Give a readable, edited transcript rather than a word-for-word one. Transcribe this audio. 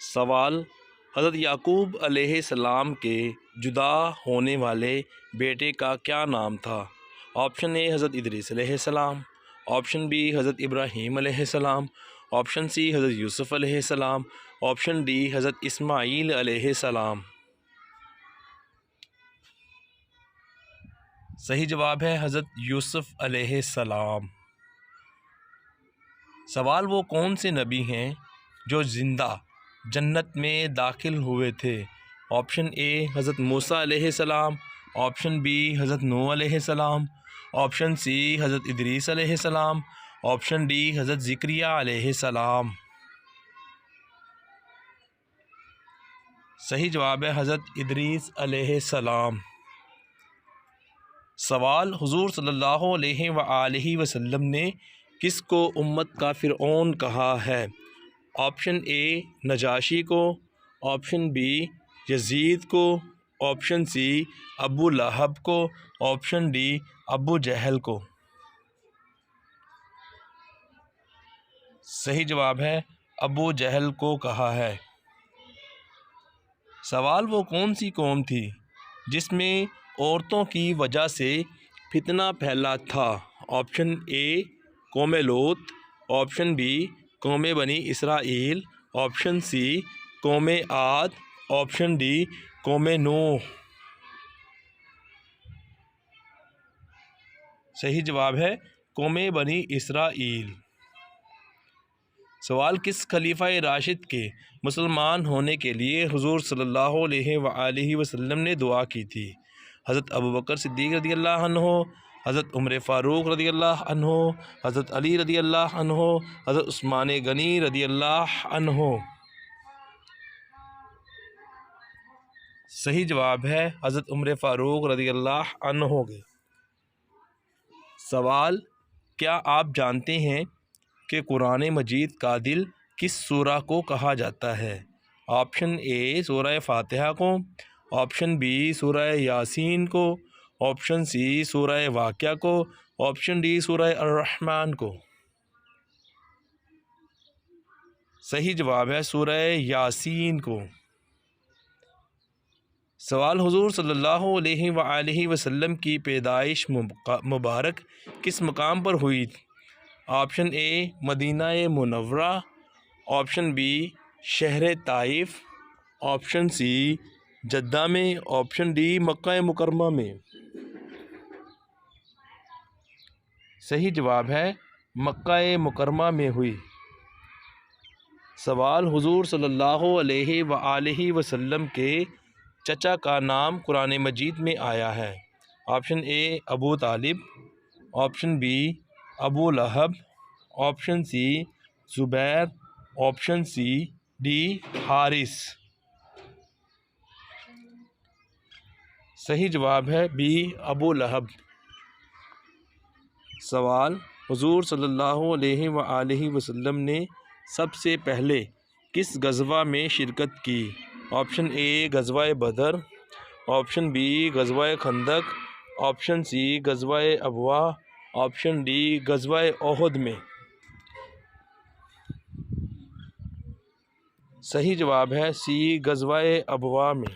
سوال: حضرت یعقوب علیہ السلام کے جدا ہونے والے بیٹے کا کیا نام تھا؟ آپشن اے حضرت ادریس علیہ السلام، آپشن بی حضرت ابراہیم علیہ السلام، آپشن سی حضرت یوسف علیہ السلام، آپشن ڈی حضرت اسماعیل علیہ السلام۔ صحیح جواب ہے حضرت یوسف علیہ السلام۔ سوال: وہ کون سے نبی ہیں جو زندہ جنت میں داخل ہوئے تھے؟ آپشن اے حضرت موسیٰ علیہ السلام، آپشن بی حضرت نوح علیہ السلام، آپشن سی حضرت ادریس علیہ السلام، آپشن ڈی حضرت زکریا علیہ السلام۔ صحیح جواب ہے حضرت ادریس علیہ السلام۔ سوال: حضور صلی اللہ علیہ وآلہ وسلم نے کس کو امت کا فرعون کہا ہے؟ آپشن اے نجاشی کو، آپشن بی یزید کو، آپشن سی ابو لہب کو، آپشن ڈی ابو جہل کو۔ صحیح جواب ہے ابو جہل کو کہا ہے۔ سوال: وہ کون سی قوم تھی جس میں عورتوں کی وجہ سے فتنہ پھیلا تھا؟ آپشن اے قوم لوط، آپشن بی قوم بنی اسرائیل، آپشن سی قوم عاد، آپشن ڈی قوم نوح۔ صحیح جواب ہے قوم بنی اسرائیل۔ سوال: کس خلیفہ راشد کے مسلمان ہونے کے لیے حضور صلی اللہ علیہ وآلہ وسلم نے دعا کی تھی؟ حضرت ابوبکر صدیق رضی اللہ عنہ، حضرت عمر فاروق رضی اللہ عنہ، حضرت علی رضی اللہ عنہ، حضرت عثمان غنی رضی اللہ عنہ۔ صحیح جواب ہے حضرت عمر فاروق رضی اللہ عنہ۔ سوال: کیا آپ جانتے ہیں کہ قرآن مجید کا دل کس سورہ کو کہا جاتا ہے؟ آپشن اے سورہ فاتحہ کو، آپشن بی سورہ یاسین کو، آپشن سی سورہ واقعہ کو، آپشن ڈی سورہ الرحمن کو۔ صحیح جواب ہے سورہ یاسین کو۔ سوال: حضور صلی اللہ علیہ وآلہ وسلم کی پیدائش مبارک کس مقام پر ہوئی؟ آپشن اے مدینہ منورہ، آپشن بی شہر طائف، آپشن سی جدہ میں، آپشن ڈی مکہ مکرمہ میں۔ صحیح جواب ہے مکہ مکرمہ میں ہوئی۔ سوال: حضور صلی اللہ علیہ وآلہ وسلم کے چچا کا نام قرآن مجید میں آیا ہے؟ آپشن اے ابو طالب، آپشن بی ابو لہب، آپشن سی زبیر، آپشن سی ڈی حارث۔ صحیح جواب ہے بی ابو لہب۔ سوال: حضور صلی اللہ علیہ وآلہ وسلم نے سب سے پہلے کس غزوہ میں شرکت کی؟ آپشن اے غزوہ بدر، آپشن بی غزوہ خندق، آپشن سی غزوہ ابواء، آپشن ڈی غزوہ احد میں۔ صحیح جواب ہے سی غزوہ ابواء میں۔